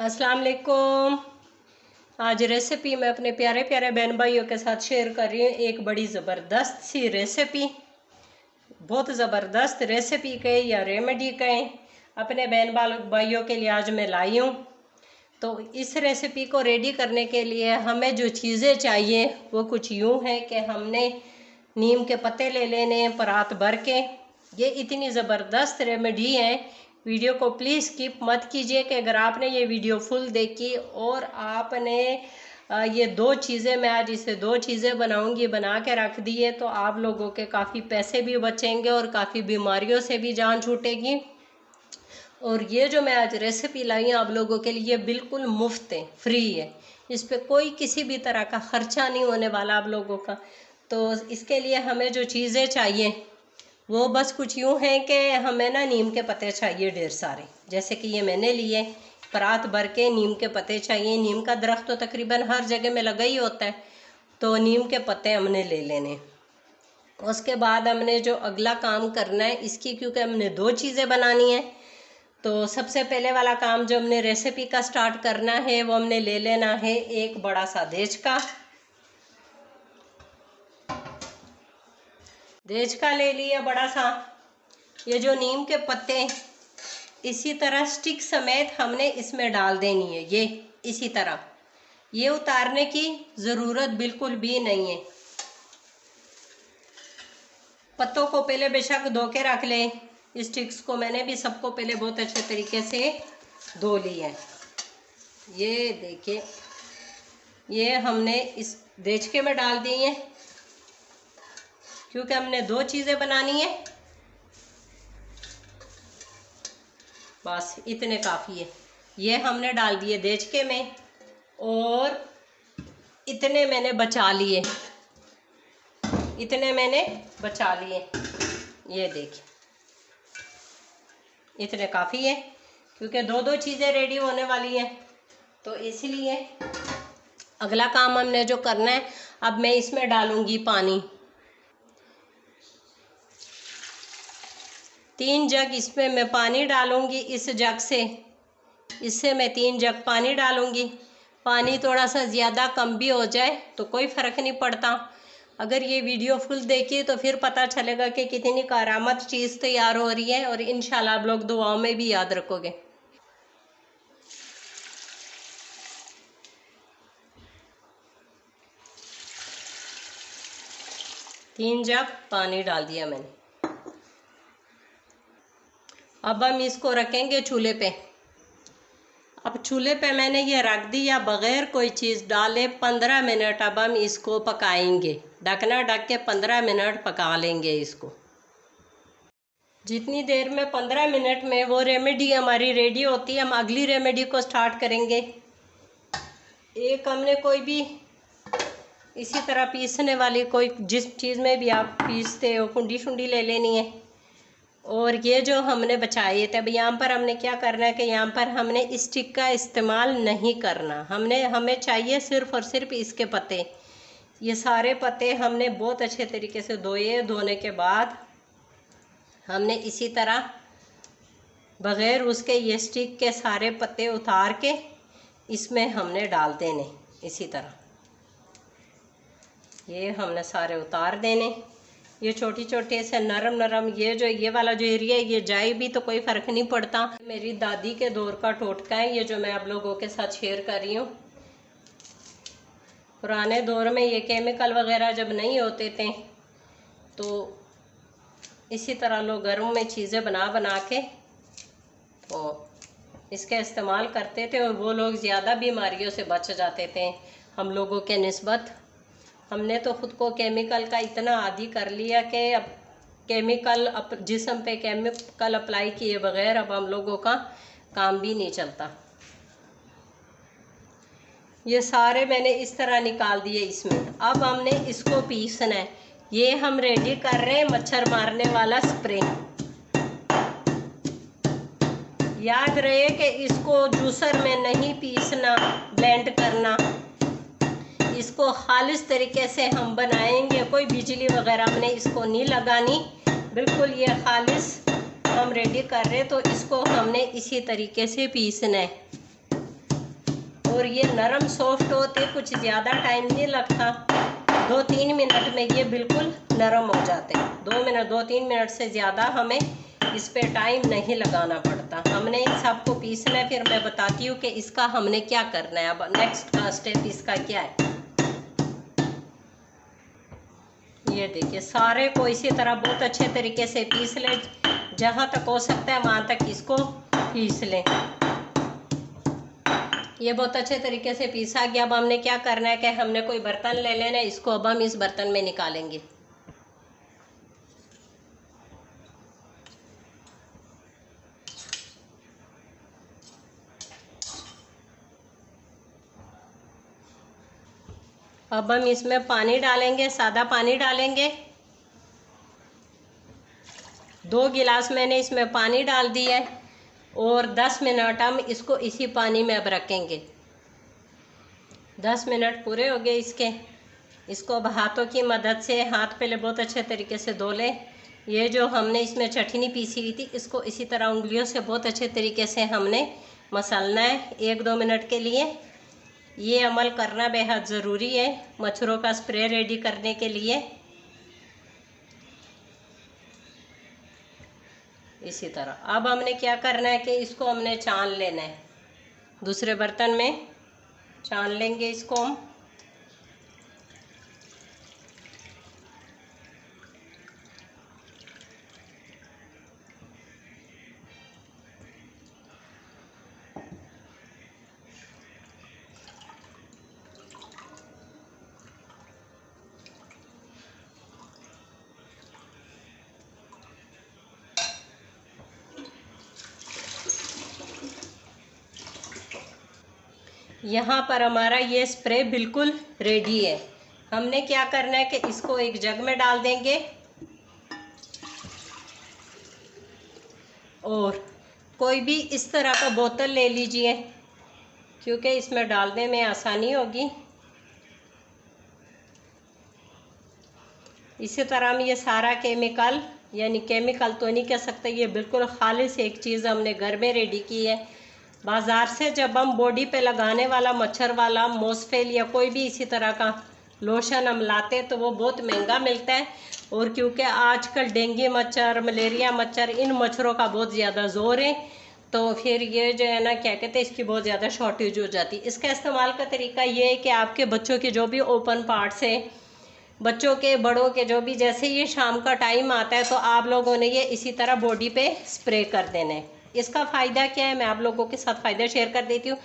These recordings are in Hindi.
अस्सलाम वालेकुम। आज रेसिपी मैं अपने प्यारे प्यारे बहन भाइयों के साथ शेयर कर रही हूँ। एक बड़ी ज़बरदस्त सी रेसिपी, बहुत ज़बरदस्त रेसिपी कहें या रेमेडी कहें, अपने बहन भाइयों के लिए आज मैं लाई हूँ। तो इस रेसिपी को रेडी करने के लिए हमें जो चीज़ें चाहिए वो कुछ यूँ है कि हमने नीम के पत्ते ले लेने परात भर के। ये इतनी ज़बरदस्त रेमेडी है, वीडियो को प्लीज़ स्किप मत कीजिए कि अगर आपने ये वीडियो फुल देखी और आपने ये दो चीज़ें, मैं आज इसे दो चीज़ें बनाऊंगी, बना के रख दिए तो आप लोगों के काफ़ी पैसे भी बचेंगे और काफ़ी बीमारियों से भी जान छूटेगी। और ये जो मैं आज रेसिपी लाई हूँ आप लोगों के लिए बिल्कुल मुफ्त है, फ्री है, इस पर कोई किसी भी तरह का ख़र्चा नहीं होने वाला आप लोगों का। तो इसके लिए हमें जो चीज़ें चाहिए वो बस कुछ यूँ है कि हमें ना नीम के पत्ते चाहिए ढेर सारे, जैसे कि ये मैंने लिए परात भर के नीम के पत्ते चाहिए। नीम का दरख्त तो तकरीबन हर जगह में लगा ही होता है, तो नीम के पत्ते हमने ले लेने। उसके बाद हमने जो अगला काम करना है इसकी, क्योंकि हमने दो चीज़ें बनानी है, तो सबसे पहले वाला काम जो हमने रेसिपी का स्टार्ट करना है वो हमने ले लेना है एक बड़ा सा देज का ले लिया बड़ा सा। ये जो नीम के पत्ते इसी तरह स्टिक समेत हमने इसमें डाल देनी है, ये इसी तरह, ये उतारने की ज़रूरत बिल्कुल भी नहीं है। पत्तों को पहले बेशक धो के रख लें, स्टिक्स को मैंने भी सबको पहले बहुत अच्छे तरीके से धो लिया है। ये देखिए, ये हमने इस देचके में डाल दी है क्योंकि हमने दो चीज़ें बनानी है, बस इतने काफ़ी है। ये हमने डाल दिए देचके में और इतने मैंने बचा लिए, ये देखिए इतने काफ़ी है क्योंकि दो दो चीज़ें रेडी होने वाली हैं। तो इसलिए अगला काम हमने जो करना है, अब मैं इसमें डालूंगी पानी। 3 जग इसमें मैं पानी डालूंगी, इस जग से, इससे मैं 3 जग पानी डालूंगी। पानी थोड़ा सा ज़्यादा कम भी हो जाए तो कोई फ़र्क नहीं पड़ता। अगर ये वीडियो फुल देखिए तो फिर पता चलेगा कि कितनी करामत चीज़ तैयार हो रही है, और इंशाल्लाह आप लोग दुआओं में भी याद रखोगे। तीन जग पानी डाल दिया मैंने। अब हम इसको रखेंगे चूल्हे पे। अब चूल्हे पे मैंने ये रख दिया बग़ैर कोई चीज़ डाले 15 मिनट। अब हम इसको पकाएंगे, ढकना ढक के 15 मिनट पका लेंगे इसको। जितनी देर में 15 मिनट में वो रेमेडी हमारी रेडी होती है, हम अगली रेमेडी को स्टार्ट करेंगे। एक हमने कोई भी इसी तरह पीसने वाली, कोई जिस चीज़ में भी आप पीसते हो, कुंडी शुंडी ले लेनी है। और ये जो हमने बचाए थे, अब यहाँ पर हमने क्या करना है कि यहाँ पर हमने स्टिक का इस्तेमाल नहीं करना, हमें चाहिए सिर्फ़ और सिर्फ इसके पत्ते। ये सारे पत्ते हमने बहुत अच्छे तरीके से धोए। धोने के बाद हमने इसी तरह बग़ैर उसके ये स्टिक के सारे पत्ते उतार के इसमें हमने डाल देने। इसी तरह ये हमने सारे उतार देने। ये छोटी छोटी से नरम नरम, ये वाला जो एरिया है ये जाए भी तो कोई फ़र्क नहीं पड़ता। मेरी दादी के दौर का टोटका है ये, जो मैं आप लोगों के साथ शेयर कर रही हूँ। पुराने दौर में ये केमिकल वगैरह जब नहीं होते थे तो इसी तरह लोग घरों में चीज़ें बना बना के तो इसका इस्तेमाल करते थे, और वो लोग ज़्यादा बीमारियों से बच जाते थे हम लोगों के निस्बत। हमने तो ख़ुद को केमिकल का इतना आदी कर लिया कि अब केमिकल जिस्म पे केमिकल अप्लाई किए बगैर अब हम लोगों का काम भी नहीं चलता। ये सारे मैंने इस तरह निकाल दिए इसमें। अब हमने इसको पीसना है। ये हम रेडी कर रहे हैं मच्छर मारने वाला स्प्रे। याद रहे कि इसको जूसर में नहीं पीसना, ब्लेंड करना, इसको खालिस तरीके से हम बनाएंगे। कोई बिजली वगैरह हमने इसको नहीं लगानी, बिल्कुल ये खालिस हम रेडी कर रहे हैं। तो इसको हमने इसी तरीके से पीसना है। और ये नरम सॉफ्ट होते, कुछ ज़्यादा टाइम नहीं लगता। 2-3 मिनट में ये बिल्कुल नरम हो जाते। 2-3 मिनट से ज़्यादा हमें इस पे टाइम नहीं लगाना पड़ता। हमने इन सबको पीसना है, फिर मैं बताती हूँ कि इसका हमने क्या करना है। अब नेक्स्ट का स्टेप इसका क्या है। ये देखिए, सारे को इसी तरह बहुत अच्छे तरीके से पीस लें, जहाँ तक हो सकता है वहाँ तक इसको पीस लें। ये बहुत अच्छे तरीके से पीसा गया। अब हमने क्या करना है कि हमने कोई बर्तन ले लेना है, इसको अब हम इस बर्तन में निकालेंगे। अब हम इसमें पानी डालेंगे, सादा पानी डालेंगे। 2 गिलास मैंने इसमें पानी डाल दिया है और 10 मिनट हम इसको इसी पानी में अब रखेंगे। 10 मिनट पूरे हो गए इसके। इसको अब हाथों की मदद से, हाथ पहले बहुत अच्छे तरीके से धो लें। ये जो हमने इसमें चटनी पीसी हुई थी, इसको इसी तरह उंगलियों से बहुत अच्छे तरीके से हमने मसलना है 1-2 मिनट के लिए। ये अमल करना बेहद ज़रूरी है मच्छरों का स्प्रे रेडी करने के लिए। इसी तरह अब हमने क्या करना है कि इसको हमने छान लेना है, दूसरे बर्तन में छान लेंगे इसको हम। यहाँ पर हमारा ये स्प्रे बिल्कुल रेडी है। हमने क्या करना है कि इसको एक जग में डाल देंगे और कोई भी इस तरह का बोतल ले लीजिए, क्योंकि इसमें डालने में आसानी होगी। इसी तरह हम ये सारा केमिकल, यानी केमिकल तो नहीं कह सकते, ये बिल्कुल खालिस एक चीज़ हमने घर में रेडी की है। बाज़ार से जब हम बॉडी पे लगाने वाला मच्छर वाला मॉस्फेल या कोई भी इसी तरह का लोशन हम लाते हैं तो वो बहुत महंगा मिलता है। और क्योंकि आजकल डेंगू मच्छर, मलेरिया मच्छर, इन मच्छरों का बहुत ज़्यादा ज़ोर है, तो फिर ये जो है ना, क्या कहते हैं, इसकी बहुत ज़्यादा शॉर्टेज हो जाती है। इसका इस्तेमाल का तरीका ये है कि आपके बच्चों के जो भी ओपन पार्ट्स हैं, बच्चों के, बड़ों के, जो भी, जैसे ये शाम का टाइम आता है तो आप लोगों ने ये इसी तरह बॉडी पे स्प्रे कर देना है। इसका फ़ायदा क्या है, मैं आप लोगों के साथ फ़ायदा शेयर कर देती हूँ।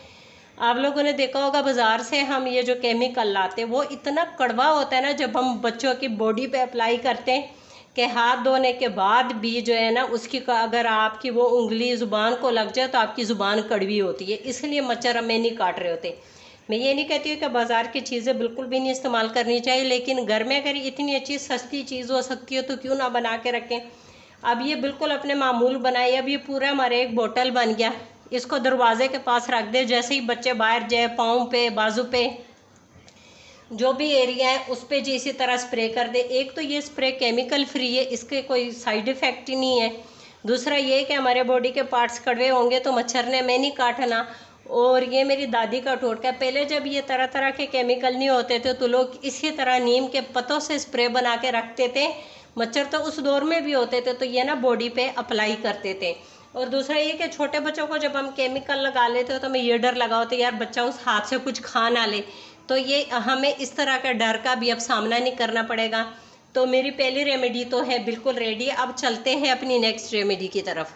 आप लोगों ने देखा होगा बाज़ार से हम ये जो केमिकल लाते हैं वो इतना कड़वा होता है ना, जब हम बच्चों की बॉडी पे अप्लाई करते हैं कि हाथ धोने के बाद भी जो है ना, उसकी अगर आपकी वो उंगली ज़ुबान को लग जाए तो आपकी ज़ुबान कड़वी होती है, इसलिए मच्छर हमें नहीं काट रहे होते। मैं ये नहीं कहती हूँ कि बाज़ार की चीज़ें बिल्कुल भी नहीं इस्तेमाल करनी चाहिए, लेकिन घर में अगर इतनी अच्छी सस्ती चीज़ हो सकती है तो क्यों ना बना के रखें। अब ये बिल्कुल अपने मामूल बनाए। अब ये पूरा हमारे एक बोतल बन गया। इसको दरवाजे के पास रख दे, जैसे ही बच्चे बाहर जाए, पाँव पे, बाजू पे, जो भी एरिया है उस पे जी इसी तरह स्प्रे कर दे। एक तो ये स्प्रे केमिकल फ्री है, इसके कोई साइड इफ़ेक्ट ही नहीं है। दूसरा ये कि हमारे बॉडी के पार्ट्स कड़वे होंगे तो मच्छर ने हमें नहीं काटना। और ये मेरी दादी का टोटका, पहले जब ये तरह तरह के केमिकल नहीं होते थे तो लोग इसी तरह नीम के पत्तों से स्प्रे बना के रखते थे। मच्छर तो उस दौर में भी होते थे, तो ये ना बॉडी पे अप्लाई करते थे। और दूसरा ये कि छोटे बच्चों को जब हम केमिकल लगा लेते हो तो हमें ये डर लगा होता है यार बच्चा उस हाथ से कुछ खा ना ले, तो ये हमें इस तरह का डर का भी अब सामना नहीं करना पड़ेगा। तो मेरी पहली रेमेडी तो है बिल्कुल रेडी। अब चलते हैं अपनी नेक्स्ट रेमेडी की तरफ।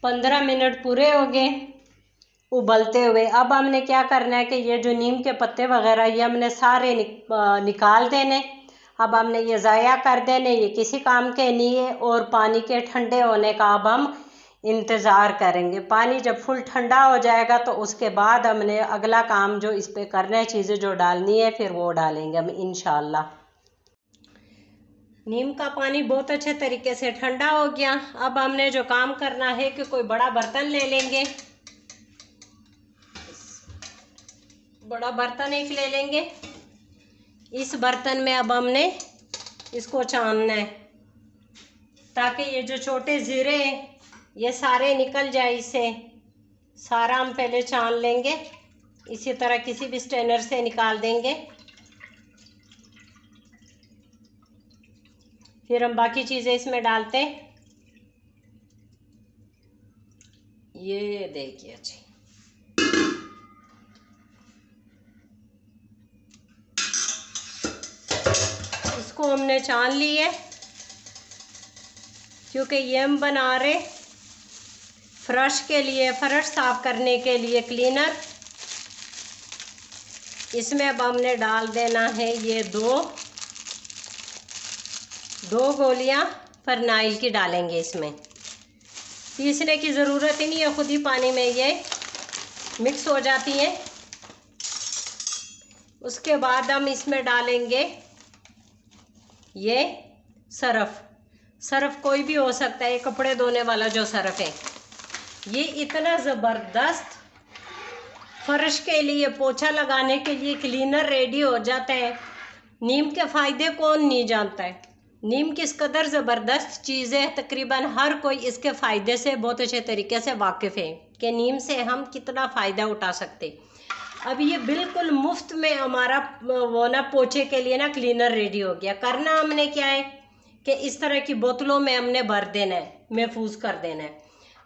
15 मिनट पूरे हो गए उबलते हुए। अब हमने क्या करना है कि ये जो नीम के पत्ते वगैरह ये हमने सारे निकाल देने। अब हमने ये ज़ाया कर देने, ये किसी काम के नहीं है। और पानी के ठंडे होने का अब हम इंतज़ार करेंगे। पानी जब फुल ठंडा हो जाएगा तो उसके बाद हमने अगला काम जो इस पे करना है, चीज़ें जो डालनी है, फिर वो डालेंगे हम इंशाल्लाह। नीम का पानी बहुत अच्छे तरीके से ठंडा हो गया। अब हमने जो काम करना है कि कोई बड़ा बर्तन ले लेंगे, बड़ा बर्तन एक ले लेंगे। इस बर्तन में अब हमने इसको छानना है ताकि ये जो छोटे ज़ीरे हैं ये सारे निकल जाए। इसे सारा हम पहले छान लेंगे। इसी तरह किसी भी स्ट्रेनर से निकाल देंगे। फिर हम बाकी चीज़ें इसमें डालते हैं। ये देखिए जी, इसको हमने छान ली है, क्योंकि ये हम बना रहे फर्श के लिए, फर्श साफ करने के लिए क्लीनर। इसमें अब हमने डाल देना है ये दो गोलियां फरनाइल की डालेंगे। इसमें पीसने की ज़रूरत ही नहीं है, खुद ही पानी में ये मिक्स हो जाती है। उसके बाद हम इसमें डालेंगे ये सर्फ कोई भी हो सकता है, कपड़े धोने वाला जो सर्फ है। ये इतना ज़बरदस्त फर्श के लिए, पोछा लगाने के लिए क्लीनर रेडी हो जाता है। नीम के फ़ायदे कौन नहीं जानता है। नीम किस कदर ज़बरदस्त चीज़ है, तकरीबन हर कोई इसके फ़ायदे से बहुत अच्छे तरीके से वाकिफ़ है कि नीम से हम कितना फ़ायदा उठा सकते। अब ये बिल्कुल मुफ्त में हमारा वो ना पोछे के लिए ना क्लीनर रेडी हो गया। करना हमने क्या है कि इस तरह की बोतलों में हमने भर देना है, महफूज कर देना है।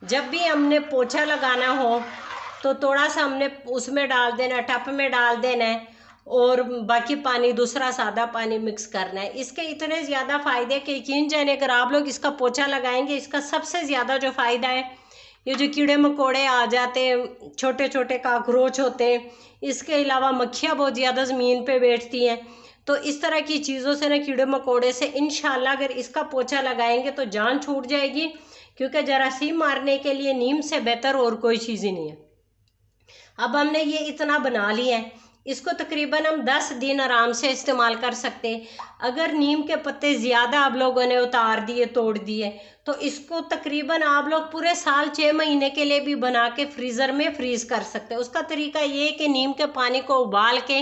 जब भी हमने पोछा लगाना हो तो थोड़ा सा हमने उसमें डाल देना, टप में डाल देना है, और बाकी पानी दूसरा सादा पानी मिक्स करना है। इसके इतने ज़्यादा फ़ायदे कि यकीन जाने अगर आप लोग इसका पोछा लगाएंगे, इसका सबसे ज़्यादा जो फ़ायदा है, ये जो कीड़े मकोड़े आ जाते हैं, छोटे छोटे काकरोच होते हैं, इसके अलावा मक्खियाँ बहुत ज़्यादा ज़मीन पे बैठती हैं, तो इस तरह की चीज़ों से ना, कीड़े मकोड़े से इंशाल्लाह अगर इसका पोछा लगाएंगे तो जान छूट जाएगी। क्योंकि जरासीम मारने के लिए नीम से बेहतर और कोई चीज़ ही नहीं है। अब हमने ये इतना बना लिया है, इसको तकरीबन हम 10 दिन आराम से इस्तेमाल कर सकते हैं। अगर नीम के पत्ते ज़्यादा आप लोगों ने उतार दिए, तोड़ दिए, तो इसको तकरीबन आप लोग पूरे साल 6 महीने के लिए भी बना के फ्रीज़र में फ्रीज़ कर सकते हैं। उसका तरीका ये है कि नीम के पानी को उबाल के,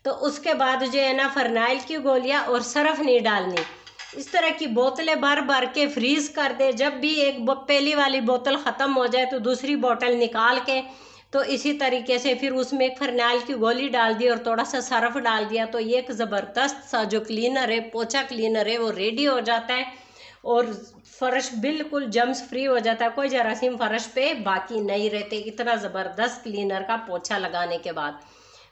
तो उसके बाद जो है ना, फरनाइल की गोलियां और सर्फ नहीं डालनी, इस तरह की बोतलें भर भर के फ्रीज़ कर दे। जब भी एक पहली वाली बोतल ख़त्म हो जाए तो दूसरी बोतल निकाल के, तो इसी तरीके से फिर उसमें एक फरनाइल की गोली डाल दी और थोड़ा सा सर्फ डाल दिया, तो ये एक ज़बरदस्त सा जो क्लीनर है, पोछा क्लीनर है, वो रेडी हो जाता है। और फर्श बिल्कुल जम्स फ्री हो जाता है, कोई जरासीम फर्श पे बाकी नहीं रहते, इतना ज़बरदस्त क्लीनर का पोछा लगाने के बाद।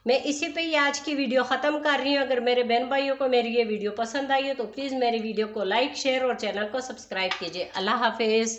मैं इसी पे ही आज की वीडियो ख़त्म कर रही हूँ। अगर मेरे बहन भाइयों को मेरी ये वीडियो पसंद आई है तो प्लीज़ मेरी वीडियो को लाइक, शेयर और चैनल को सब्सक्राइब कीजिए। अल्लाह हाफिज़।